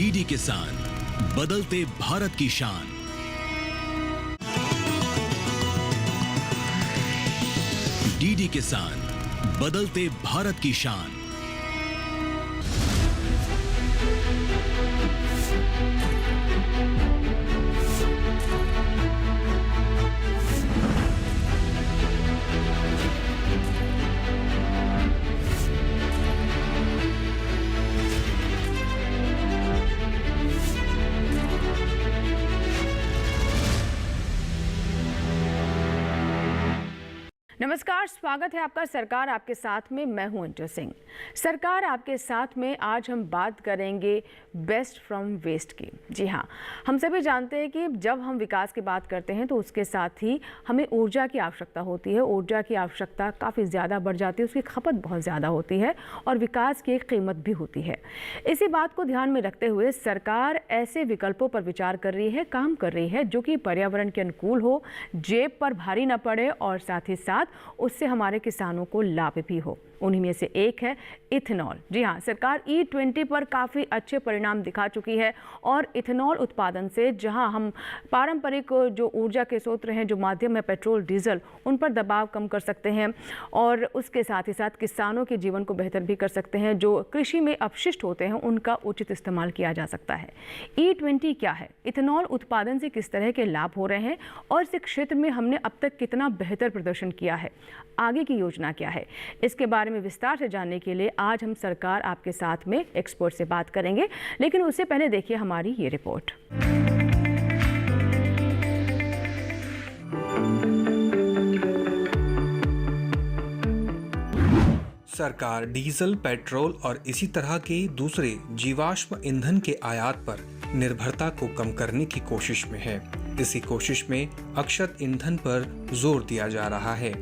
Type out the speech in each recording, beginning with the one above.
DD किसान, बदलते भारत की शान। डीडी किसान, बदलते भारत की शान। नमस्कार, स्वागत है आपका सरकार आपके साथ में। मैं हूं अंजू सिंह। सरकार आपके साथ में आज हम बात करेंगे बेस्ट फ्रॉम वेस्ट की। जी हां, हम सभी जानते हैं कि जब हम विकास की बात करते हैं तो उसके साथ ही हमें ऊर्जा की आवश्यकता होती है। ऊर्जा की आवश्यकता काफ़ी ज़्यादा बढ़ जाती है, उसकी खपत बहुत ज़्यादा होती है और विकास की एक कीमत भी होती है। इसी बात को ध्यान में रखते हुए सरकार ऐसे विकल्पों पर विचार कर रही है, काम कर रही है जो कि पर्यावरण के अनुकूल हो, जेब पर भारी न पड़े और साथ ही साथ उससे हमारे किसानों को लाभ भी हो। उन्हीं में से एक है इथेनॉल। जी हाँ, सरकार E20 पर काफ़ी अच्छे परिणाम दिखा चुकी है और इथेनॉल उत्पादन से जहाँ हम पारंपरिक जो ऊर्जा के स्रोत हैं, जो माध्यम है पेट्रोल डीजल, उन पर दबाव कम कर सकते हैं और उसके साथ ही साथ किसानों के जीवन को बेहतर भी कर सकते हैं। जो कृषि में अपशिष्ट होते हैं उनका उचित इस्तेमाल किया जा सकता है। E20 क्या है, इथेनॉल उत्पादन से किस तरह के लाभ हो रहे हैं और इस क्षेत्र में हमने अब तक कितना बेहतर प्रदर्शन किया है, आगे की योजना क्या है, इसके बारे में विस्तार से जानने के लिए आज हम सरकार आपके साथ में एक्सपर्ट से बात करेंगे। लेकिन उससे पहले देखिए हमारी ये रिपोर्ट। सरकार डीजल, पेट्रोल और इसी तरह के दूसरे जीवाश्म ईंधन के आयात पर निर्भरता को कम करने की कोशिश में है। इसी कोशिश में अक्षत ईंधन पर जोर दिया जा रहा है।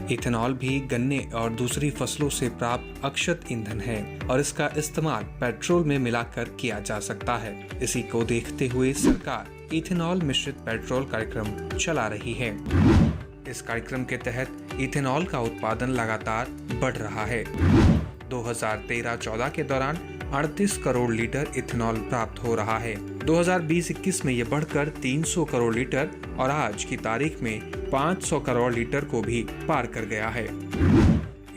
इथेनॉल भी गन्ने और दूसरी फसलों से प्राप्त अक्षत ईंधन है और इसका इस्तेमाल पेट्रोल में मिलाकर किया जा सकता है। इसी को देखते हुए सरकार इथेनॉल मिश्रित पेट्रोल कार्यक्रम चला रही है। इस कार्यक्रम के तहत इथेनॉल का उत्पादन लगातार बढ़ रहा है। 2013-14 के दौरान 38 करोड़ लीटर इथेनॉल प्राप्त हो रहा है। 2020-21 में यह बढ़कर 300 करोड़ लीटर और आज की तारीख में 500 करोड़ लीटर को भी पार कर गया है।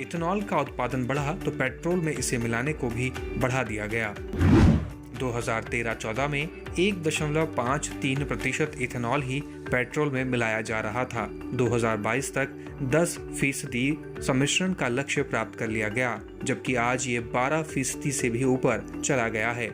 इथेनॉल का उत्पादन बढ़ा तो पेट्रोल में इसे मिलाने को भी बढ़ा दिया गया। 2013-14 में 1.53% इथेनॉल ही पेट्रोल में मिलाया जा रहा था। 2022 तक 10% सम्मिश्रण का लक्ष्य प्राप्त कर लिया गया, जबकि आज ये 12% से भी ऊपर चला गया है।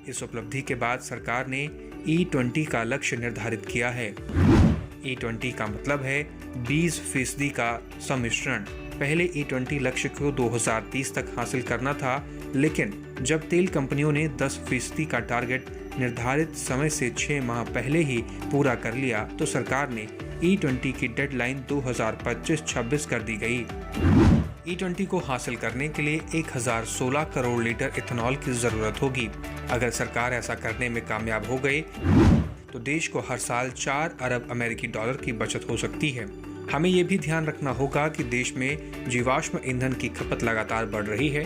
इस उपलब्धि के बाद सरकार ने E20 का लक्ष्य निर्धारित किया है। E20 का मतलब है 20% का सम्मिश्रण। पहले E20 लक्ष्य को 2030 तक हासिल करना था, लेकिन जब तेल कंपनियों ने 10% का टारगेट निर्धारित समय से 6 माह पहले ही पूरा कर लिया तो सरकार ने E20 की डेडलाइन 2025-26 कर दी गई। E20 को हासिल करने के लिए 1016 करोड़ लीटर इथेनॉल की जरूरत होगी। अगर सरकार ऐसा करने में कामयाब हो गई तो देश को हर साल 4 अरब अमेरिकी डॉलर की बचत हो सकती है। हमें ये भी ध्यान रखना होगा कि देश में जीवाश्म ईंधन की खपत लगातार बढ़ रही है,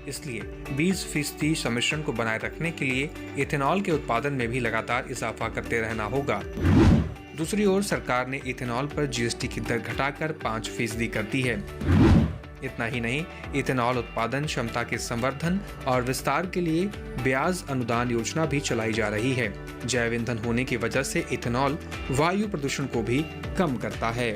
इसलिए 20% सम्मिश्रण को बनाए रखने के लिए इथेनॉल के उत्पादन में भी लगातार इजाफा करते रहना होगा। दूसरी ओर सरकार ने इथेनॉल पर GST की दर घटाकर 5% कर दी है। इतना ही नहीं, इथेनॉल उत्पादन क्षमता के संवर्धन और विस्तार के लिए ब्याज अनुदान योजना भी चलाई जा रही है। जैव ईंधन होने की वजह से इथेनॉल वायु प्रदूषण को भी कम करता है।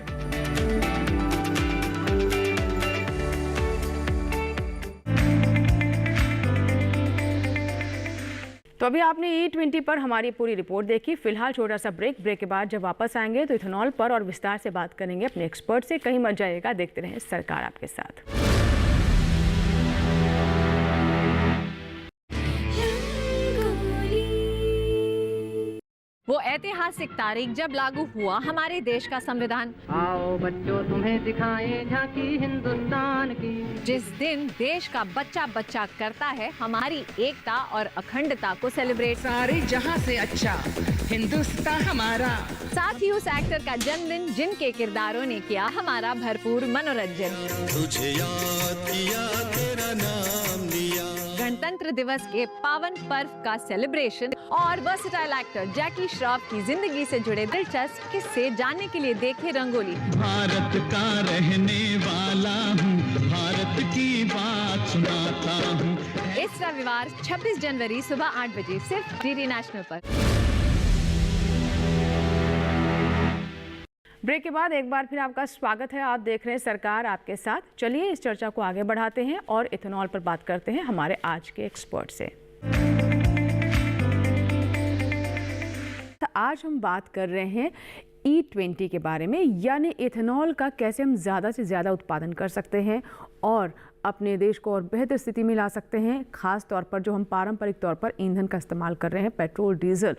तो अभी आपने E20 पर हमारी पूरी रिपोर्ट देखी। फिलहाल छोटा सा ब्रेक के बाद जब वापस आएंगे तो इथेनॉल पर और विस्तार से बात करेंगे अपने एक्सपर्ट से। कहीं मत जाइएगा, देखते रहें सरकार आपके साथ। वो ऐतिहासिक तारीख जब लागू हुआ हमारे देश का संविधान। आओ बच्चों तुम्हें दिखाएं झांकी हिंदुस्तान की। जिस दिन देश का बच्चा बच्चा करता है हमारी एकता और अखंडता को सेलिब्रेट। सारे जहां से अच्छा हिंदुस्तान हमारा। साथ ही उस एक्टर का जन्मदिन जिनके किरदारों ने किया हमारा भरपूर मनोरंजन। तुझे याद किया, तेरा नाम लिया। गणतंत्र दिवस के पावन पर्व का सेलिब्रेशन और वर्सेटाइल एक्टर जैकी श्रॉफ की जिंदगी से जुड़े दिलचस्प किस्से जानने के लिए देखें रंगोली। भारत का रहने वाला हूँ, भारत की बात सुनाता हूँ। इस रविवार 26 जनवरी सुबह 8 बजे सिर्फ डीडी नेशनल पर। ब्रेक के बाद एक बार फिर आपका स्वागत है। आप देख रहे हैं सरकार आपके साथ। चलिए इस चर्चा को आगे बढ़ाते हैं और इथेनॉल पर बात करते हैं हमारे आज के एक्सपर्ट से। आज हम बात कर रहे हैं E20 के बारे में, यानी इथेनॉल का कैसे हम ज़्यादा से ज़्यादा उत्पादन कर सकते हैं और अपने देश को और बेहतर स्थिति में ला सकते हैं। ख़ास तौर पर जो हम पारंपरिक तौर पर ईंधन का इस्तेमाल कर रहे हैं, पेट्रोल डीजल,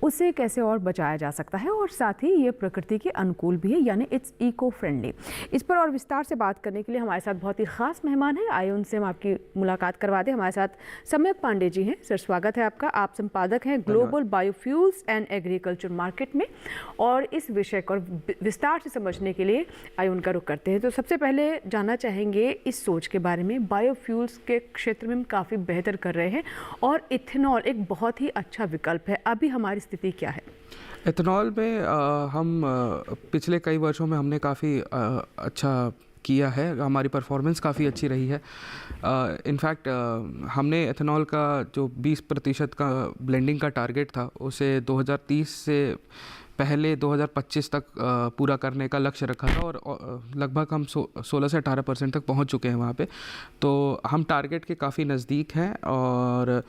उसे कैसे और बचाया जा सकता है और साथ ही ये प्रकृति के अनुकूल भी है, यानी इट्स इको फ्रेंडली। इस पर और विस्तार से बात करने के लिए हमारे साथ बहुत ही खास मेहमान हैं। आइए उनसे हम आपकी मुलाकात करवा दें। हमारे साथ सम्यक पांडे जी हैं। सर, स्वागत है आपका। आप संपादक हैं global biofuels and agriculture market में, और इस विषय को विस्तार से समझने के लिए आइए उनका रुख करते हैं। तो सबसे पहले जानना चाहेंगे इस सोच के बारे में। बायोफ्यूल्स के क्षेत्र में हम काफ़ी बेहतर कर रहे हैं और इथेनॉल एक बहुत ही अच्छा विकल्प है। अभी हमारी स्थिति क्या है? इथेनॉल में हम पिछले कई वर्षों में हमने काफ़ी अच्छा किया है। हमारी परफॉर्मेंस काफ़ी अच्छी रही है। इनफैक्ट हमने इथेनॉल का जो 20% का ब्लेंडिंग का टारगेट था, उसे 2030 से पहले 2025 तक पूरा करने का लक्ष्य रखा था और लगभग हम 16 से 18% तक पहुंच चुके हैं वहाँ पे। तो हम टारगेट के काफ़ी नज़दीक हैं और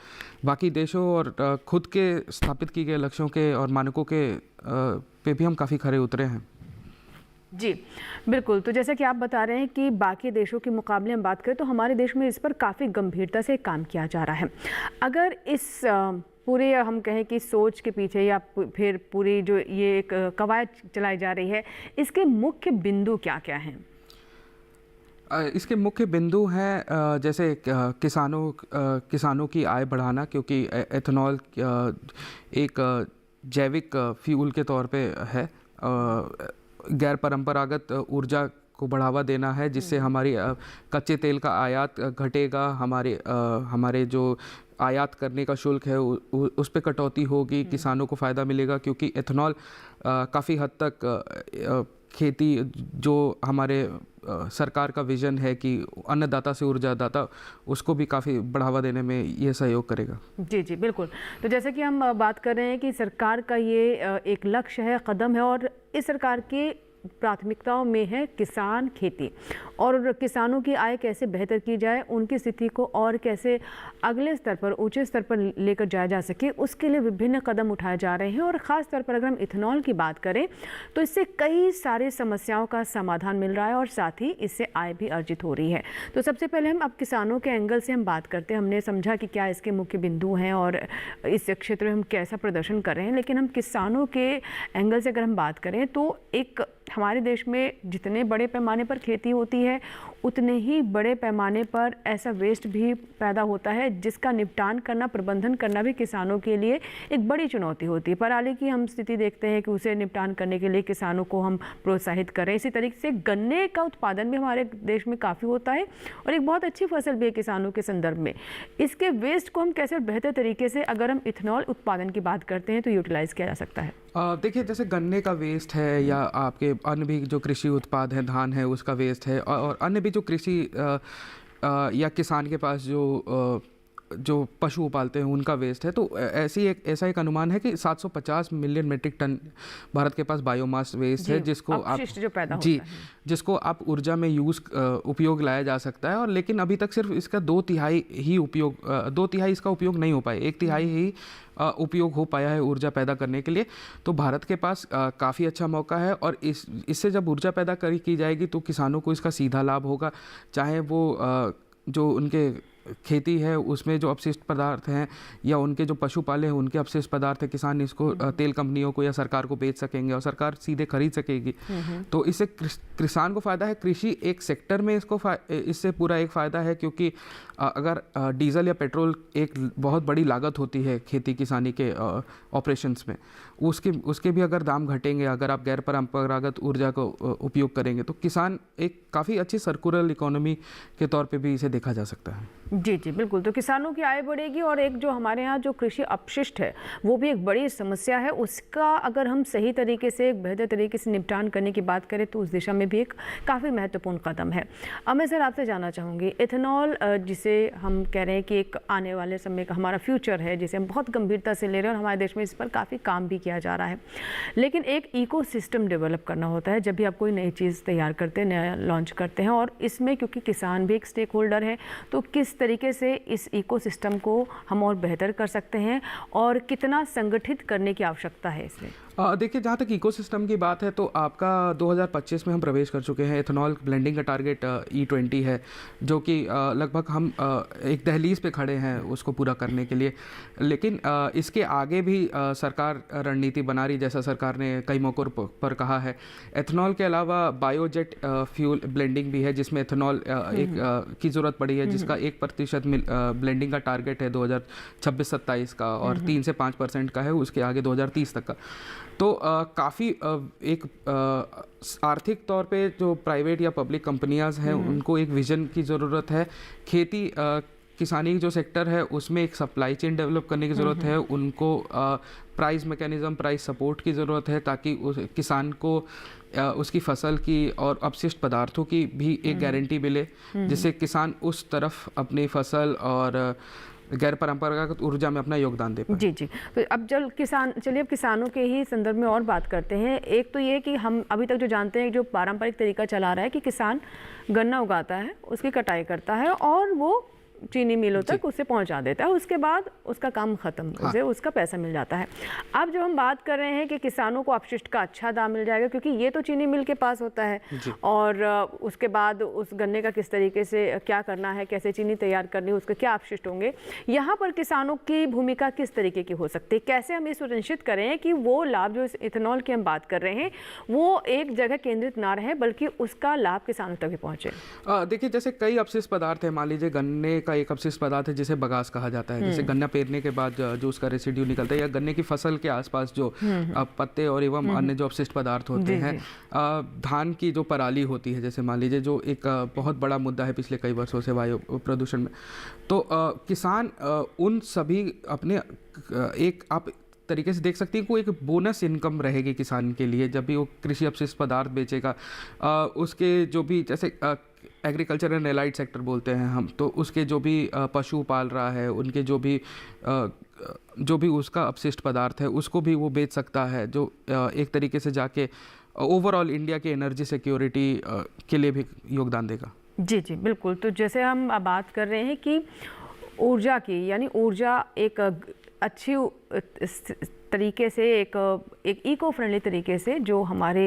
बाकी देशों और खुद के स्थापित किए गए लक्ष्यों के और मानकों के पे भी हम काफ़ी खरे उतरे हैं। जी बिल्कुल। तो जैसा कि आप बता रहे हैं कि बाकी देशों के मुकाबले हम बात करें तो हमारे देश में इस पर काफ़ी गंभीरता से काम किया जा रहा है। अगर इस पूरे हम कहें कि सोच के पीछे या फिर पूरी जो ये एक कवायद चलाई जा रही है, इसके मुख्य बिंदु क्या क्या हैं? इसके मुख्य बिंदु हैं जैसे किसानों की आय बढ़ाना, क्योंकि एथेनॉल एक जैविक फ्यूल के तौर पे है। गैर परंपरागत ऊर्जा को बढ़ावा देना है, जिससे हमारी कच्चे तेल का आयात घटेगा। हमारे जो आयात करने का शुल्क है उस पे कटौती होगी। किसानों को फ़ायदा मिलेगा, क्योंकि एथेनॉल काफ़ी हद तक खेती, जो हमारे सरकार का विज़न है कि अन्नदाता से ऊर्जादाता, उसको भी काफ़ी बढ़ावा देने में ये सहयोग करेगा। जी जी बिल्कुल। तो जैसे कि हम बात कर रहे हैं कि सरकार का ये एक लक्ष्य है, कदम है, और इस सरकार की प्राथमिकताओं में है किसान, खेती, और किसानों की आय कैसे बेहतर की जाए, उनकी स्थिति को और कैसे अगले स्तर पर, ऊंचे स्तर पर लेकर जाया जा सके, उसके लिए विभिन्न कदम उठाए जा रहे हैं। और ख़ास तौर पर अगर हम इथेनॉल की बात करें तो इससे कई सारी समस्याओं का समाधान मिल रहा है और साथ ही इससे आय भी अर्जित हो रही है। तो सबसे पहले हम अब किसानों के एंगल से हम बात करते हैं। हमने समझा कि क्या इसके मुख्य बिंदु हैं और इस क्षेत्र में हम कैसा प्रदर्शन कर रहे हैं, लेकिन हम किसानों के एंगल से अगर हम बात करें तो एक हमारे देश में जितने बड़े पैमाने पर खेती होती है, उतने ही बड़े पैमाने पर ऐसा वेस्ट भी पैदा होता है जिसका निपटान करना, प्रबंधन करना भी किसानों के लिए एक बड़ी चुनौती होती है। पराली की हम स्थिति देखते हैं कि उसे निपटान करने के लिए किसानों को हम प्रोत्साहित करें। इसी तरीके से गन्ने का उत्पादन भी हमारे देश में काफ़ी होता है और एक बहुत अच्छी फसल भी है किसानों के संदर्भ में। इसके वेस्ट को हम कैसे बेहतर तरीके से, अगर हम इथेनॉल उत्पादन की बात करते हैं, तो यूटिलाइज़ किया जा सकता है? देखिए, जैसे गन्ने का वेस्ट है या आपके अन्य भी जो कृषि उत्पाद है, धान है, उसका वेस्ट है, और अन्य भी जो कृषि या किसान के पास जो पशु पालते हैं उनका वेस्ट है, तो ऐसा एक अनुमान है कि 750 मिलियन मीट्रिक टन भारत के पास बायोमास वेस्ट है, जिसको आप जो पैदा जी होता है, जिसको आप ऊर्जा में उपयोग लाया जा सकता है। और लेकिन अभी तक सिर्फ इसका 2/3 इसका उपयोग नहीं हो पाए, 1/3 ही उपयोग हो पाया है ऊर्जा पैदा करने के लिए। तो भारत के पास काफ़ी अच्छा मौका है, और इससे जब ऊर्जा पैदा की जाएगी तो किसानों को इसका सीधा लाभ होगा, चाहे वो जो उनके खेती है उसमें जो अपशिष्ट पदार्थ हैं या उनके जो पशु पाले हैं उनके अपशिष्ट पदार्थ है, किसान इसको तेल कंपनियों को या सरकार को बेच सकेंगे और सरकार सीधे खरीद सकेगी। तो इससे किसान को फ़ायदा है। कृषि एक सेक्टर में इससे पूरा एक फ़ायदा है, क्योंकि अगर डीजल या पेट्रोल एक बहुत बड़ी लागत होती है खेती किसानी के ऑपरेशंस में, उसके भी अगर दाम घटेंगे, अगर आप गैर परंपरागत ऊर्जा को उपयोग करेंगे, तो किसान एक काफ़ी अच्छी सर्कुलर इकोनॉमी के तौर पे भी इसे देखा जा सकता है। जी जी बिल्कुल। तो किसानों की आय बढ़ेगी और एक जो हमारे यहाँ जो कृषि अपशिष्ट है वो भी एक बड़ी समस्या है, उसका अगर हम सही तरीके से एक बेहतर तरीके से निपटान करने की बात करें तो उस दिशा में भी एक काफ़ी महत्वपूर्ण कदम है। अब मैं सर आपसे जानना चाहूँगी, इथेनॉल जिसे हम कह रहे हैं कि एक आने वाले समय का हमारा फ्यूचर है, जिसे हम बहुत गंभीरता से ले रहे हैं और हमारे देश में इस पर काफ़ी काम भी किया जा रहा है, लेकिन एक इकोसिस्टम डेवलप करना होता है जब भी आप कोई नई चीज़ तैयार करते हैं, नया लॉन्च करते हैं। और इसमें क्योंकि किसान भी एक स्टेक होल्डर है, तो किस तरीके से इस इकोसिस्टम को हम और बेहतर कर सकते हैं और कितना संगठित करने की आवश्यकता है इसमें? देखिए, जहाँ तक इकोसिस्टम की बात है तो आपका 2025 में हम प्रवेश कर चुके हैं। एथेनॉल ब्लेंडिंग का टारगेट E20 है, जो कि लगभग हम एक दहलीज पे खड़े हैं उसको पूरा करने के लिए। लेकिन इसके आगे भी सरकार रणनीति बना रही, जैसा सरकार ने कई मौक़ों पर कहा है। एथेनॉल के अलावा बायोजेट फ्यूल ब्लेंडिंग भी है, जिसमें एथेनॉल की ज़रूरत पड़ी है, जिसका 1% ब्लेंडिंग का टारगेट है 2026-27 का, और 3 से 5% का है उसके आगे 2030 तक का। तो काफ़ी एक आर्थिक तौर पे जो प्राइवेट या पब्लिक कंपनियां हैं उनको एक विज़न की ज़रूरत है। खेती किसानी जो सेक्टर है उसमें एक सप्लाई चेन डेवलप करने की ज़रूरत है। उनको प्राइस मैकेनिज़्म, प्राइस सपोर्ट की ज़रूरत है, ताकि उस किसान को उसकी फसल की और अपशिष्ट पदार्थों की भी एक गारंटी मिले, जिससे किसान उस तरफ अपनी फसल और गैर परंपरागत ऊर्जा में अपना योगदान दे पाए। जी जी। तो अब चलिए अब किसानों के ही संदर्भ में और बात करते हैं। एक तो ये कि हम अभी तक जो जानते हैं, जो पारंपरिक तरीका चला रहा है कि किसान गन्ना उगाता है, उसकी कटाई करता है और वो चीनी मिलों तक उसे पहुंचा देता है, उसके बाद उसका काम खत्म, उसे उसका पैसा मिल जाता है। अब जब हम बात कर रहे हैं कि किसानों को अपशिष्ट का अच्छा दाम मिल जाएगा, क्योंकि ये तो चीनी मिल के पास होता है, और उसके बाद उस गन्ने का किस तरीके से क्या करना है, कैसे चीनी तैयार करनी है, उसके क्या अपशिष्ट होंगे, यहाँ पर किसानों की भूमिका किस तरीके की हो सकती है? कैसे हम ये सुनिश्चित करें कि वो लाभ जो इस इथेनॉल की हम बात कर रहे हैं वो एक जगह केंद्रित ना रहे, बल्कि उसका लाभ किसानों तक भी पहुँचे? देखिए, जैसे कई अपशिष्ट पदार्थ है, मान लीजिए गन्ने का एक अपशिष्ट पदार्थ है जिसे बगास कहा जाता है। जैसे गन्ना पेरने के बाद जो उसका रेसिड्यू निकलता है, या गन्ने की फसल के आसपास जो पत्ते और एवं अन्य जो अपशिष्ट पदार्थ होते हैं, धान की जो पराली होती है, जैसे मान लीजिए, जो एक बहुत बड़ा मुद्दा है पिछले कई वर्षों से वायु प्रदूषण में, तो किसान उन सभी अपने एक आप तरीके से देख सकती है, कोई एक बोनस इनकम रहेगी किसान के लिए जब भी वो कृषि अपशिष्ट पदार्थ बेचेगा। उसके जो भी, जैसे एग्रीकल्चर एंड एलाइड सेक्टर बोलते हैं हम, तो उसके जो भी पशु पाल रहा है, उनके जो भी उसका अपशिष्ट पदार्थ है उसको भी वो बेच सकता है, जो एक तरीके से जाके ओवरऑल इंडिया की एनर्जी सिक्योरिटी के लिए भी योगदान देगा। जी जी बिल्कुल। तो जैसे हम अब बात कर रहे हैं कि ऊर्जा की, यानी ऊर्जा एक अच्छी तरीके से, एक इको फ्रेंडली तरीके से जो हमारे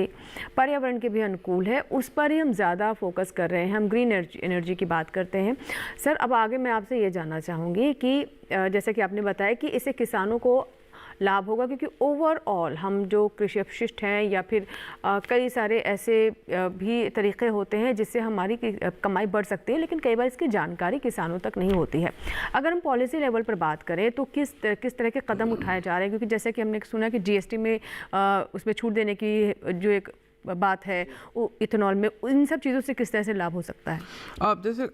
पर्यावरण के भी अनुकूल है, उस पर ही हम ज़्यादा फोकस कर रहे हैं। हम ग्रीन एनर्जी की बात करते हैं। सर, अब आगे मैं आपसे ये जानना चाहूँगी कि जैसे कि आपने बताया कि इससे किसानों को लाभ होगा, क्योंकि ओवरऑल हम जो कृषि अपशिष्ट हैं या फिर कई सारे ऐसे भी तरीक़े होते हैं जिससे हमारी कमाई बढ़ सकती है, लेकिन कई बार इसकी जानकारी किसानों तक नहीं होती है। अगर हम पॉलिसी लेवल पर बात करें तो किस तरह के कदम उठाए जा रहे हैं? क्योंकि जैसे कि हमने सुना कि GST में उसमें छूट देने की जो एक बात है, वो इथेनॉल में, इन सब चीज़ों से किस तरह से लाभ हो सकता है? जैसे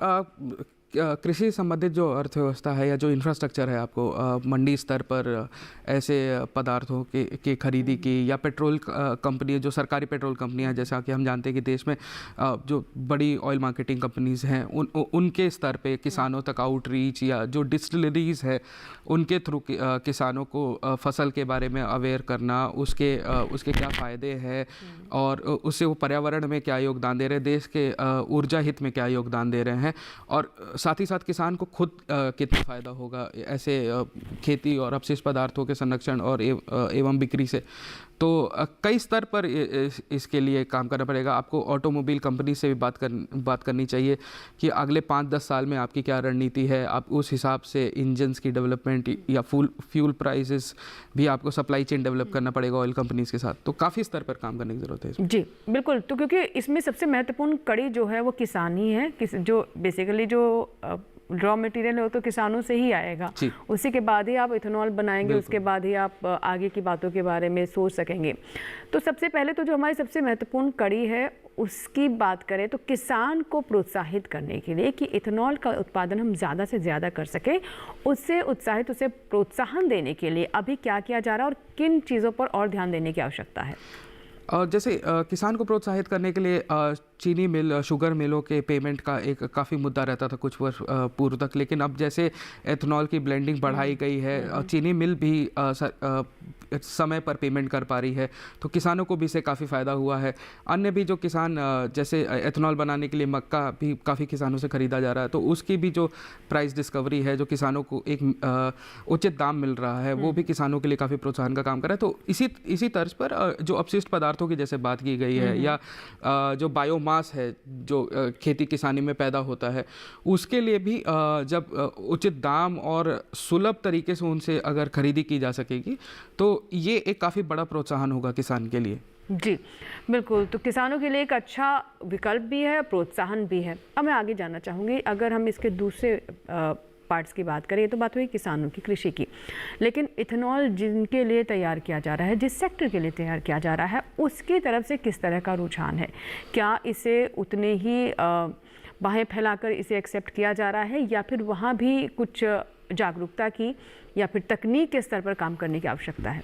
कृषि संबंधित जो अर्थव्यवस्था है या जो इंफ्रास्ट्रक्चर है, आपको मंडी स्तर पर ऐसे पदार्थों की खरीदी की, या पेट्रोल कंपनी, जो सरकारी पेट्रोल कंपनियां, जैसा कि हम जानते हैं कि देश में जो बड़ी ऑयल मार्केटिंग कंपनीज़ हैं, उनके स्तर पे किसानों तक आउटरीच, या जो डिस्टिलरीज़ है उनके थ्रू किसानों को फसल के बारे में अवेयर करना, उसके क्या फ़ायदे हैं और उससे वो पर्यावरण में क्या योगदान दे रहे हैं, देश के ऊर्जा हित में क्या योगदान दे रहे हैं, और साथ ही साथ किसान को खुद कितना फ़ायदा होगा ऐसे खेती और अपशिष्ट पदार्थों के संरक्षण और एवं बिक्री से। तो कई स्तर पर इसके लिए काम करना पड़ेगा। आपको ऑटोमोबाइल कंपनी से भी बात करनी चाहिए कि अगले 5-10 साल में आपकी क्या रणनीति है। आप उस हिसाब से इंजन्स की डेवलपमेंट या फ्यूल प्राइसेस भी आपको सप्लाई चेन डेवलप करना पड़ेगा ऑयल कंपनीज़ के साथ। तो काफ़ी स्तर पर काम करने की ज़रूरत है इसमें। जी बिल्कुल। तो क्योंकि इसमें सबसे महत्वपूर्ण कड़ी जो है वो किसान ही है, जो बेसिकली जो रॉ मटेरियल हो तो किसानों से ही आएगा, जी। उसी के बाद ही आप इथेनॉल बनाएंगे, उसके बाद ही आप आगे की बातों के बारे में सोच सकेंगे। तो सबसे पहले तो जो हमारी सबसे महत्वपूर्ण कड़ी है उसकी बात करें तो किसान को प्रोत्साहित करने के लिए कि इथेनॉल का उत्पादन हम ज़्यादा से ज़्यादा कर सकें, उससे उत्साहित, उसे प्रोत्साहन देने के लिए अभी क्या किया जा रहा है और किन चीज़ों पर और ध्यान देने की आवश्यकता है? जैसे किसान को प्रोत्साहित करने के लिए चीनी मिल, शुगर मिलों के पेमेंट का एक काफ़ी मुद्दा रहता था कुछ वर्ष पूर्व तक, लेकिन अब जैसे एथेनॉल की ब्लेंडिंग बढ़ाई गई है, चीनी मिल भी समय पर पेमेंट कर पा रही है, तो किसानों को भी इससे काफ़ी फ़ायदा हुआ है। अन्य भी जो किसान जैसे एथेनॉल बनाने के लिए मक्का भी काफ़ी किसानों से ख़रीदा जा रहा है, तो उसकी भी जो प्राइस डिस्कवरी है, जो किसानों को एक उचित दाम मिल रहा है, वो भी किसानों के लिए काफ़ी प्रोत्साहन का काम कर रहा है। तो इसी तर्ज पर जो अपशिष्ट पदार्थों की जैसे बात की गई है, या जो बायोमास है जो खेती किसानी में पैदा होता है, उसके लिए भी जब उचित दाम और सुलभ तरीके से उनसे अगर खरीदी की जा सकेगी तो ये एक काफ़ी बड़ा प्रोत्साहन होगा किसान के लिए। जी बिल्कुल, तो किसानों के लिए एक अच्छा विकल्प भी है, प्रोत्साहन भी है। अब मैं आगे जानना चाहूँगी, अगर हम इसके दूसरे पार्ट्स की बात करें, तो बात हुई किसानों की, कृषि की, लेकिन इथेनॉल जिनके लिए तैयार किया जा रहा है, जिस सेक्टर के लिए तैयार किया जा रहा है, उसकी तरफ से किस तरह का रुझान है? क्या इसे उतने ही बाहें फैलाकर इसे एक्सेप्ट किया जा रहा है, या फिर वहाँ भी कुछ जागरूकता की या फिर तकनीक के स्तर पर काम करने की आवश्यकता है?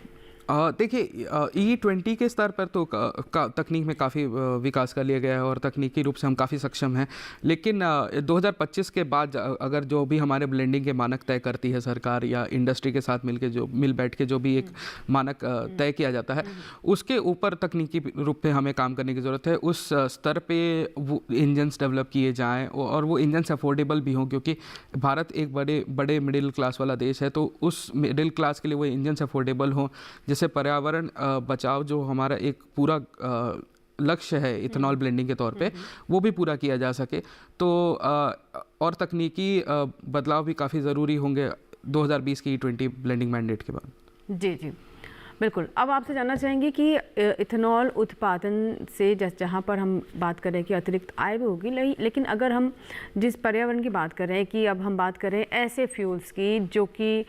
देखिए, E20 के स्तर पर तो तकनीक में काफ़ी विकास कर लिया गया है और तकनीकी रूप से हम काफ़ी सक्षम हैं, लेकिन 2025 के बाद अगर जो भी हमारे ब्लेंडिंग के मानक तय करती है सरकार या इंडस्ट्री के साथ मिल बैठ के जो भी एक मानक तय किया जाता है, उसके ऊपर तकनीकी रूप में हमें काम करने की ज़रूरत है। उस स्तर पे वो इंजन्स डेवलप किए जाएँ और वो इंजन्स अफोर्डेबल भी हों, क्योंकि भारत एक बड़े मिडिल क्लास वाला देश है, तो उस मिडिल क्लास के लिए वो इंजन्स अफोर्डेबल हों, जैसे पर्यावरण बचाव जो हमारा एक पूरा लक्ष्य है इथेनॉल ब्लेंडिंग के तौर पे, वो भी पूरा किया जा सके। तो और तकनीकी बदलाव भी काफ़ी ज़रूरी होंगे 2020 की E20 ब्लेंडिंग मैंडेट के बाद। जी जी बिल्कुल। अब आपसे जानना चाहेंगे कि इथेनॉल उत्पादन से जहाँ पर हम बात करें कि अतिरिक्त आय भी होगी, लेकिन अगर हम जिस पर्यावरण की बात कर रहे हैं, कि अब हम बात करें ऐसे फ्यूल्स की जो कि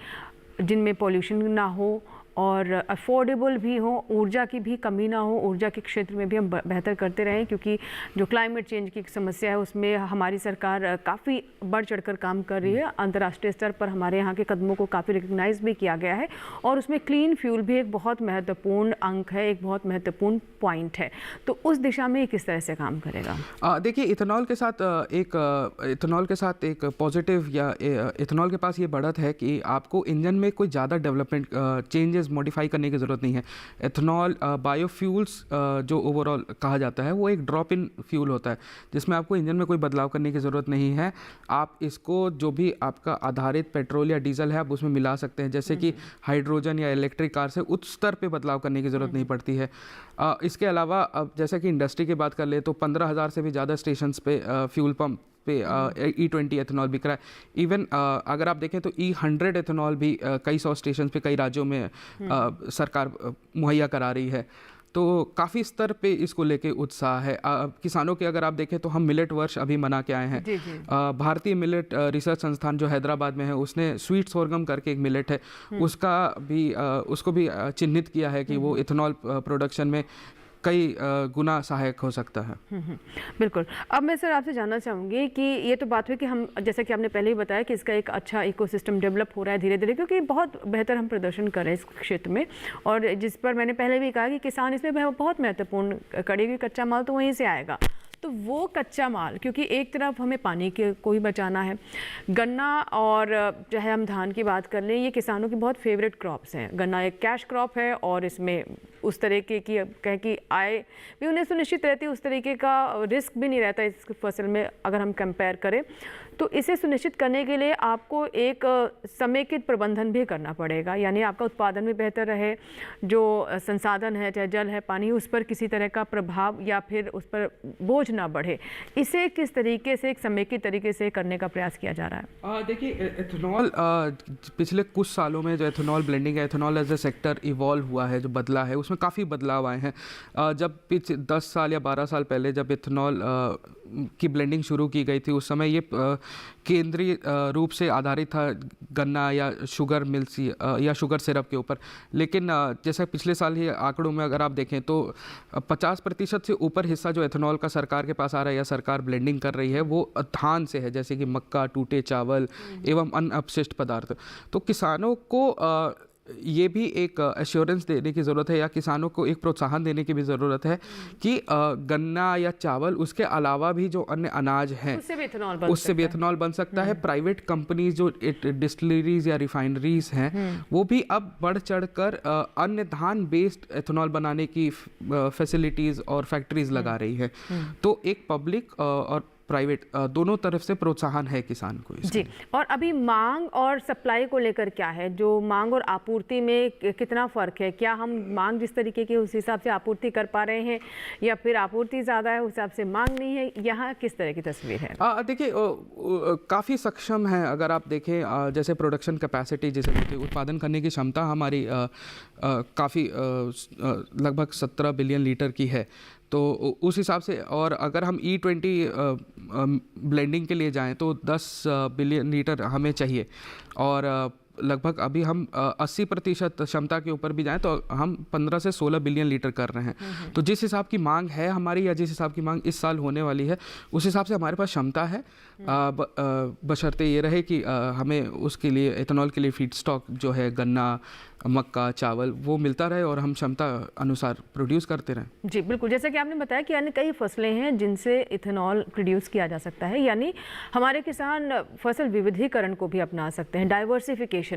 जिनमें पॉल्यूशन ना हो और अफोर्डेबल भी हो, ऊर्जा की भी कमी ना हो, ऊर्जा के क्षेत्र में भी हम बेहतर करते रहें, क्योंकि जो क्लाइमेट चेंज की समस्या है उसमें हमारी सरकार काफ़ी बढ़ चढ़कर काम कर रही है। अंतर्राष्ट्रीय स्तर पर हमारे यहाँ के कदमों को काफ़ी रिकग्नाइज भी किया गया है, और उसमें क्लीन फ्यूल भी एक बहुत महत्वपूर्ण अंक है, एक बहुत महत्वपूर्ण पॉइंट है। तो उस दिशा में किस तरह से काम करेगा? देखिए, इथेनॉल के साथ एक पॉजिटिव या इथेनॉल के पास ये बढ़त है कि आपको इंजन में कोई ज़्यादा डेवलपमेंट चेंजेस मॉडिफाई करने की ज़रूरत नहीं है। एथेनॉल बायोफ्यूल्स जो ओवरऑल कहा जाता है, वो एक ड्रॉप इन फ्यूल होता है, जिसमें आपको इंजन में कोई बदलाव करने की ज़रूरत नहीं है। आप इसको जो भी आपका आधारित पेट्रोल या डीजल है, आप उसमें मिला सकते हैं, जैसे कि हाइड्रोजन या इलेक्ट्रिक कार से उस स्तर पे बदलाव करने की ज़रूरत नहीं पड़ती है। इसके अलावा अब जैसे कि इंडस्ट्री की बात कर ले तो 15,000 से भी ज़्यादा स्टेशंस पे फ्यूल पम्प पे E20 एथेनॉल बिक रहा है। इवन अगर आप देखें तो E100 एथेनॉल भी कई 100 स्टेशन पे कई राज्यों में सरकार मुहैया करा रही है। तो काफ़ी स्तर पे इसको लेके उत्साह है। किसानों के अगर आप देखें तो हम मिलेट वर्ष अभी मना के आए हैं। भारतीय मिलेट रिसर्च संस्थान जो हैदराबाद में है, उसने स्वीट सोरगम करके एक मिलेट है, उसको भी चिन्हित किया है कि वो इथेनॉल प्रोडक्शन में कई गुना सहायक हो सकता है। बिल्कुल। अब मैं सर आपसे जानना चाहूँगी कि ये तो बात हुई कि हम, जैसे कि आपने पहले ही बताया कि इसका एक अच्छा इकोसिस्टम डेवलप हो रहा है धीरे धीरे, क्योंकि बहुत बेहतर हम प्रदर्शन कर रहे हैं इस क्षेत्र में, और जिस पर मैंने पहले भी कहा कि किसान इसमें बहुत महत्वपूर्ण कड़ी हुई, कच्चा माल तो वहीं से आएगा। तो वो कच्चा माल, क्योंकि एक तरफ हमें पानी को ही बचाना है, गन्ना और चाहे हम धान की बात कर लें, ये किसानों की बहुत फेवरेट क्रॉप्स हैं। गन्ना एक कैश क्रॉप है और इसमें उस तरीके की कहें कि आय भी उन्हें सुनिश्चित रहती है, उस तरीके का रिस्क भी नहीं रहता इस फसल में अगर हम कंपेयर करें। तो इसे सुनिश्चित करने के लिए आपको एक समेकित प्रबंधन भी करना पड़ेगा, यानी आपका उत्पादन भी बेहतर रहे, जो संसाधन है चाहे जल है पानी, उस पर किसी तरह का प्रभाव या फिर उस पर बोझ ना बढ़े। इसे किस तरीके से एक समेकित तरीके से करने का प्रयास किया जा रहा है? देखिए, एथेनॉल पिछले कुछ सालों में जो एथेनॉल ब्लेंडिंग है, ethanol as a sector evolve हुआ है, जो बदला है, उसमें काफ़ी बदलाव आए हैं। जब 10 साल या 12 साल पहले जब इथेनॉल की ब्लेंडिंग शुरू की गई थी, उस समय ये केंद्रीय रूप से आधारित था गन्ना या शुगर मिल्स या शुगर सिरप के ऊपर। लेकिन जैसे पिछले साल ही आंकड़ों में अगर आप देखें तो 50% से ऊपर हिस्सा जो एथेनॉल का सरकार के पास आ रहा है या सरकार ब्लेंडिंग कर रही है वो धान से है, जैसे कि मक्का, टूटे चावल एवं अन्य अपशिष्ट पदार्थ। तो किसानों को ये भी एक एश्योरेंस देने की ज़रूरत है या किसानों को एक प्रोत्साहन देने की भी ज़रूरत है कि गन्ना या चावल उसके अलावा भी जो अन्य अनाज हैं उससे भी इथेनॉल बन सकता है। प्राइवेट कंपनीज जो डिस्टिलरीज या रिफाइनरीज हैं वो भी अब बढ़ चढ़ कर अन्य धान बेस्ड इथेनॉल बनाने की फैसिलिटीज़ और फैक्ट्रीज लगा रही है। तो एक पब्लिक और प्राइवेट दोनों तरफ से प्रोत्साहन है किसान को जी। और अभी मांग और सप्लाई को लेकर क्या है, जो मांग और आपूर्ति में कितना फ़र्क है? क्या हम मांग जिस तरीके की उस हिसाब से आपूर्ति कर पा रहे हैं या फिर आपूर्ति ज़्यादा है उस हिसाब से मांग नहीं है? यहाँ किस तरह की तस्वीर है? देखिए काफ़ी सक्षम है। अगर आप देखें जैसे प्रोडक्शन कैपेसिटी जिसे कहते हैं, उत्पादन करने की क्षमता हमारी काफ़ी लगभग 17 बिलियन लीटर की है। तो उस हिसाब से, और अगर हम E20 ब्लेंडिंग के लिए जाएं तो 10 बिलियन लीटर हमें चाहिए, और लगभग अभी हम 80% क्षमता के ऊपर भी जाएं तो हम 15 से 16 बिलियन लीटर कर रहे हैं। तो जिस हिसाब की मांग है हमारी या जिस हिसाब की मांग इस साल होने वाली है उस हिसाब से हमारे पास क्षमता है, बशर्ते ये रहे कि हमें उसके लिए इथेनॉल के लिए फीड स्टॉक जो है गन्ना, मक्का, चावल वो मिलता रहे और हम क्षमता अनुसार प्रोड्यूस करते रहें। जी बिल्कुल, जैसा कि आपने बताया कि यानी कई फसलें हैं जिनसे इथेनॉल प्रोड्यूस किया जा सकता है, यानी हमारे किसान फसल विविधीकरण को भी अपना सकते हैं, डाइवर्सिफिकेशन।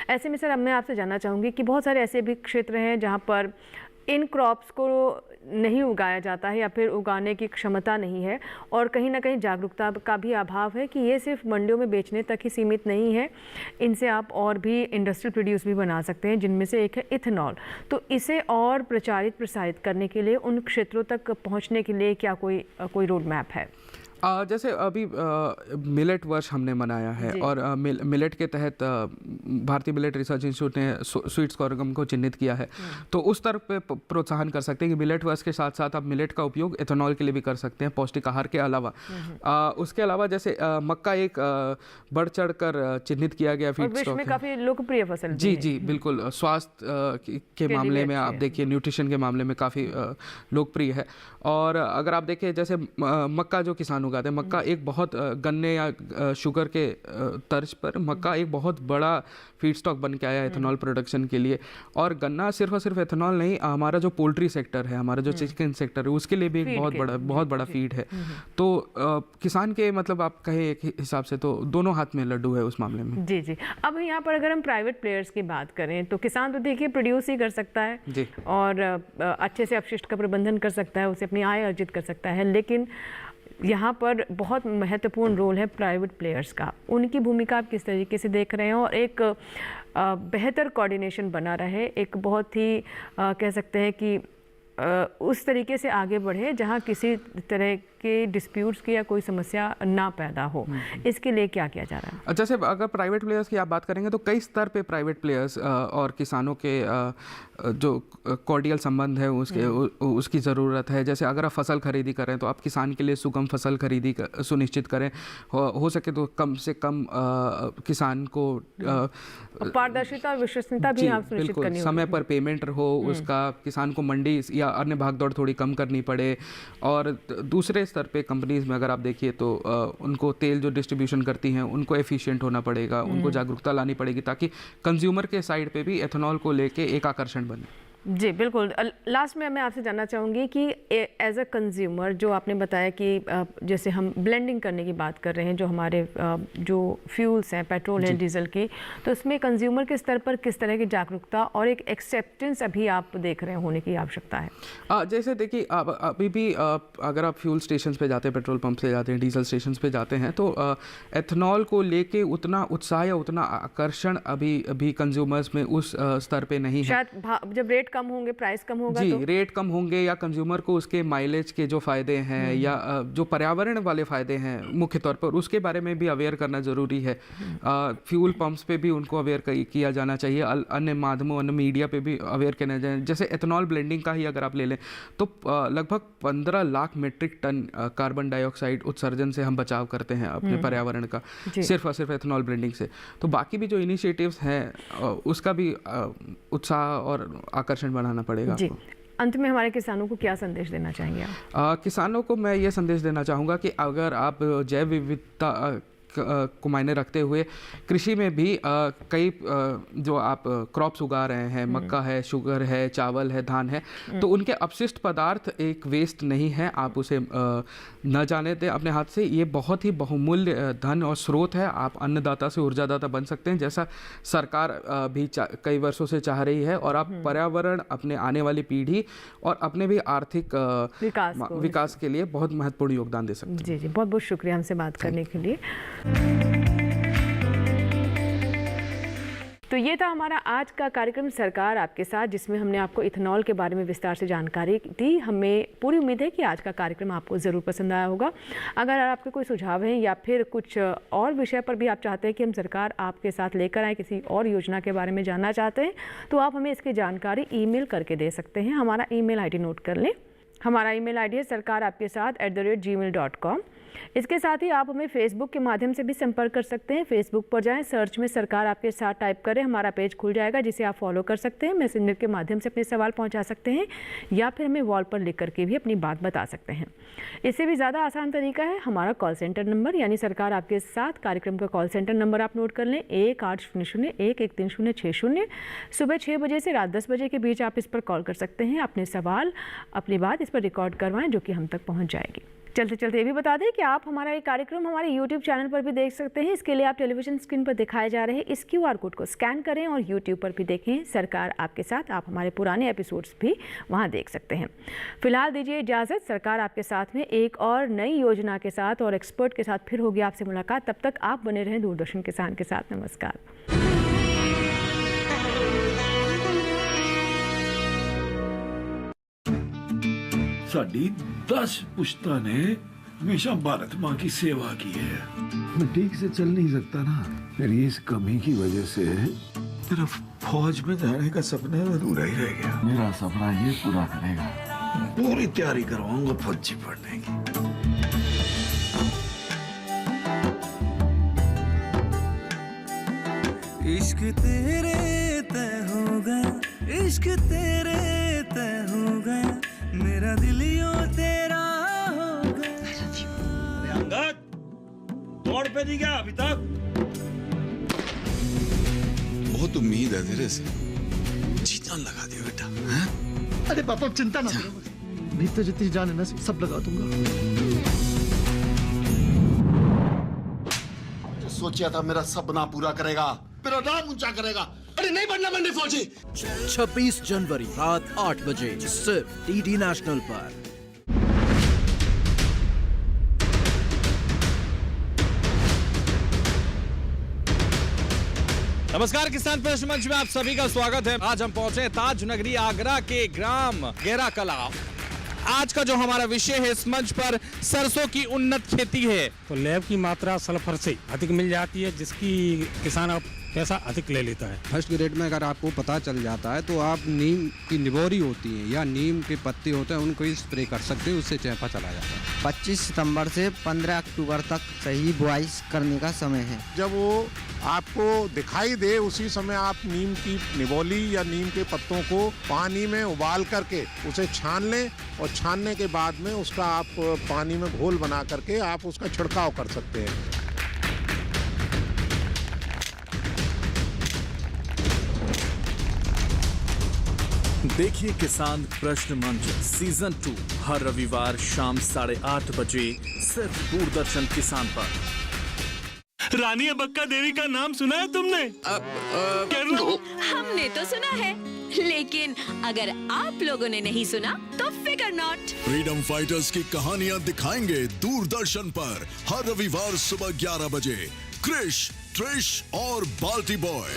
ऐसे में सर मैं आपसे जानना चाहूँगी कि बहुत सारे ऐसे भी क्षेत्र हैं जहाँ पर इन क्रॉप्स को नहीं उगाया जाता है या फिर उगाने की क्षमता नहीं है, और कहीं ना कहीं जागरूकता का भी अभाव है कि ये सिर्फ मंडियों में बेचने तक ही सीमित नहीं है, इनसे आप और भी इंडस्ट्रियल प्रोड्यूस भी बना सकते हैं, जिनमें से एक है इथेनॉल। तो इसे और प्रसारित करने के लिए, उन क्षेत्रों तक पहुंचने के लिए क्या कोई रोड मैप है? जैसे अभी मिलेट वर्ष हमने मनाया है और मिलेट के तहत भारतीय मिलेट रिसर्च इंस्टीट्यूट ने स्वीट सॉर्गम को चिन्हित किया है। तो उस तरफ पे प्रोत्साहन कर सकते हैं कि मिलेट वर्ष के साथ साथ आप मिलेट का उपयोग एथेनॉल के लिए भी कर सकते हैं, पौष्टिक आहार के अलावा। उसके अलावा जैसे मक्का एक बढ़ चढ़ कर चिन्हित किया गया फीड स्टॉक में काफ़ी लोकप्रिय फसल। जी बिल्कुल, स्वास्थ्य के मामले में आप देखिए, न्यूट्रिशन के मामले में काफ़ी लोकप्रिय है। और अगर आप देखिए जैसे मक्का जो किसान उगाते हैं, मक्का एक बहुत गन्ने या शुगर के तर्ज पर मक्का एक बहुत बड़ा फीड स्टॉक बन के आया एथेनॉल प्रोडक्शन के लिए। और गन्ना सिर्फ और सिर्फ एथेनॉल नहीं, हमारा जो पोल्ट्री सेक्टर है, हमारा जो चिकन सेक्टर है, उसके लिए भी एक बहुत बड़ा फीड है। तो किसान के मतलब आप कहें एक हिसाब से तो दोनों हाथ में लड्डू है उस मामले में। जी। अब यहाँ पर अगर हम प्राइवेट प्लेयर्स की बात करें तो किसान तो देखिए प्रोड्यूस ही कर सकता है जी, और अच्छे से अपशिष्ट का प्रबंधन कर सकता है, उसे अपनी आय अर्जित कर सकता है। लेकिन यहाँ पर बहुत महत्वपूर्ण रोल है प्राइवेट प्लेयर्स का। उनकी भूमिका आप किस तरीके से देख रहे हैं, और एक बेहतर कोऑर्डिनेशन बना रहे, एक बहुत ही कह सकते हैं कि उस तरीके से आगे बढ़े जहाँ किसी तरह के डिस्प्यूट्स की या कोई समस्या ना पैदा हो, इसके लिए क्या किया जा रहा है? जैसे अगर प्राइवेट प्लेयर्स की आप बात करेंगे तो कई स्तर पे प्राइवेट प्लेयर्स और किसानों के जो कॉर्डियल संबंध है उसकी ज़रूरत है। जैसे अगर आप फसल खरीदी करें तो आप किसान के लिए सुगम फसल खरीदी सुनिश्चित करें, हो सके तो कम से कम किसान को पारदर्शिता और विश्वसनीयता भी आप सुनिश्चित करनी होगी, समय पर पेमेंट हो उसका, किसान को मंडी या अन्य भागदौड़ थोड़ी कम करनी पड़े। और दूसरे स्तर पे कंपनीज में अगर आप देखिए तो उनको तेल जो डिस्ट्रीब्यूशन करती हैं उनको एफिशिएंट होना पड़ेगा, उनको जागरूकता लानी पड़ेगी ताकि कंज्यूमर के साइड पे भी एथेनॉल को लेके एक आकर्षण बने। जी बिल्कुल। लास्ट में मैं आपसे जानना चाहूँगी कि एज अ कंज्यूमर, जो आपने बताया कि जैसे हम ब्लेंडिंग करने की बात कर रहे हैं, जो हमारे जो फ्यूल्स हैं, पेट्रोल है, डीजल की, तो उसमें कंज्यूमर के स्तर पर किस तरह की जागरूकता और एक एक्सेप्टेंस अभी आप देख रहे हैं होने की आवश्यकता है? जैसे देखिए अभी भी अगर आप फ्यूल स्टेशन पे जाते हैं, पेट्रोल पंप से जाते हैं, डीजल स्टेशन पे जाते हैं, तो एथेनॉल को लेके उतना उत्साह या उतना आकर्षण अभी कंज्यूमर्स में उस स्तर पे नहीं है। शायद जब रेट कम होंगे, प्राइस कम होगा जी, तो रेट कम होंगे या कंज्यूमर को उसके माइलेज के जो फ़ायदे हैं या जो पर्यावरण वाले फ़ायदे हैं मुख्य तौर पर, उसके बारे में भी अवेयर करना ज़रूरी है। फ्यूल पंप्स पे भी उनको अवेयर किया जाना चाहिए, अन्य माध्यमों, अन्य मीडिया पे भी अवेयर करना चाहिए। जैसे एथेनॉल ब्लेंडिंग का ही अगर आप ले लें तो लगभग 15 lakh metric ton carbon dioxide उत्सर्जन से हम बचाव करते हैं अपने पर्यावरण का, सिर्फ और सिर्फ एथेनॉल ब्लेंडिंग से। तो बाकी भी जो इनिशिएटिव्स हैं उसका भी उत्साह और आकर्षण बढ़ाना पड़ेगा जी। आपको। अंत में हमारे किसानों को क्या संदेश देना चाहेंगे आप? किसानों को मैं ये संदेश देना चाहूँगा कि अगर आप जैव विविधता को मायने रखते हुए कृषि में भी कई जो आप क्रॉप्स उगा रहे हैं, मक्का है, शुगर है, चावल है, धान है, तो उनके अपशिष्ट पदार्थ एक वेस्ट नहीं है, आप उसे न जाने दें अपने हाथ से। ये बहुत ही बहुमूल्य धन और स्रोत है। आप अन्नदाता से ऊर्जादाता बन सकते हैं, जैसा सरकार भी कई वर्षों से चाह रही है, और आप पर्यावरण, अपने आने वाली पीढ़ी और अपने भी आर्थिक विकास के लिए बहुत महत्वपूर्ण योगदान दे सकते हैं। जी जी, बहुत बहुत शुक्रिया हमसे बात करने के लिए। तो ये था हमारा आज का कार्यक्रम सरकार आपके साथ, जिसमें हमने आपको इथेनॉल के बारे में विस्तार से जानकारी दी। हमें पूरी उम्मीद है कि आज का कार्यक्रम आपको ज़रूर पसंद आया होगा। अगर आपके कोई सुझाव हैं या फिर कुछ और विषय पर भी आप चाहते हैं कि हम सरकार आपके साथ लेकर आए, किसी और योजना के बारे में जानना चाहते हैं, तो आप हमें इसकी जानकारी ईमेल करके दे सकते हैं। हमारा ईमेल आईडी नोट कर लें। हमारा ईमेल आईडी है sarkaraapkesaath@gmail.com। इसके साथ ही आप हमें फेसबुक के माध्यम से भी संपर्क कर सकते हैं। फेसबुक पर जाएं, सर्च में सरकार आपके साथ टाइप करें, हमारा पेज खुल जाएगा जिसे आप फॉलो कर सकते हैं। मैसेंजर के माध्यम से अपने सवाल पहुंचा सकते हैं या फिर हमें वॉल पर लिख करके भी अपनी बात बता सकते हैं। इससे भी ज़्यादा आसान तरीका है हमारा कॉल सेंटर नंबर, यानी सरकार आपके साथ कार्यक्रम का कॉल सेंटर नंबर आप नोट कर लें, 1800-113-060। सुबह 6 बजे से रात 10 बजे के बीच आप इस पर कॉल कर सकते हैं। अपने सवाल, अपनी बात इस पर रिकॉर्ड करवाएं, जो कि हम तक पहुंच जाएगी। चलते चलते ये भी बता दें कि आप हमारा ये कार्यक्रम हमारे YouTube चैनल पर भी देख सकते हैं। इसके लिए आप टेलीविजन स्क्रीन पर दिखाए जा रहे हैं इस QR कोड को स्कैन करें और YouTube पर भी देखें सरकार आपके साथ। आप हमारे पुराने एपिसोड्स भी वहां देख सकते हैं। फिलहाल दीजिए इजाज़त। सरकार आपके साथ में एक और नई योजना के साथ और एक्सपर्ट के साथ फिर होगी आपसे मुलाकात। तब तक आप बने रहें दूरदर्शन किसान के साथ। नमस्कार। साडी 10 पुश्ता ने हमेशा भारत माँ की सेवा की है। मैं ठीक से चल नहीं सकता ना, मेरी इस कमी की वजह से मेरा फौज में जाने का सपना अधूरा ही रह गया। मेरा सपना ये पूरा करेगा, पूरी तैयारी करवाऊंगा फौजी पढ़ने की। इश्क तेरे तय हो गया, इश्क तेरे तय हो गया, मेरा दिल यो तेरा हो गया। अंगद, दौड़ पे नहीं गया अभी तक? बहुत उम्मीद है तेरे से, जी जान लगा दियो बेटा। हैं? अरे पापा चिंता ना करो, भीतर जितनी जान है ना सब लगा दूंगा। सोचा था मेरा सपना पूरा करेगा, मेरा नाम ऊंचा करेगा। अरे नहीं बनना बनने फौजी। 26 जनवरी रात 8 बजे सिर्फ डीडी नेशनल पर। नमस्कार, किसान प्रश्न मंच में आप सभी का स्वागत है। आज हम पहुंचे ताज नगरी आगरा के ग्राम गेरा कला। आज का जो हमारा विषय है इस मंच पर सरसों की उन्नत खेती है। तो लैब की मात्रा सल्फर से अधिक मिल जाती है, जिसकी किसान पैसा अधिक ले लेता है। फर्स्ट ग्रेड में अगर आपको पता चल जाता है तो आप नीम की निबोरी होती है या नीम के पत्ते होते हैं उनको ही स्प्रे कर सकते हैं, उससे चेपा चला जाता है। 25 सितंबर से 15 अक्टूबर तक सही बुआई करने का समय है। जब वो आपको दिखाई दे उसी समय आप नीम की निबोली या नीम के पत्तों को पानी में उबाल करके उसे छान लें और छानने के बाद में उसका आप पानी में घोल बना करके आप उसका छिड़काव कर सकते हैं। देखिए किसान प्रश्न मंच सीजन 2 हर रविवार शाम 8:30 बजे सिर्फ दूरदर्शन किसान पर। रानी अबक्का देवी का नाम सुना है तुमने? हमने तो सुना है, लेकिन अगर आप लोगों ने नहीं सुना तो फिकर नॉट। फ्रीडम फाइटर्स की कहानियां दिखाएंगे दूरदर्शन पर हर रविवार सुबह 11 बजे। क्रिश, ट्रिश और बाल्टी बॉय।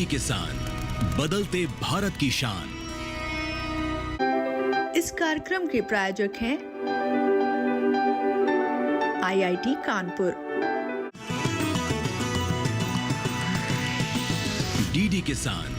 डीडी किसान, बदलते भारत की शान। इस कार्यक्रम के प्रायोजक हैं IIT कानपुर। डीडी किसान,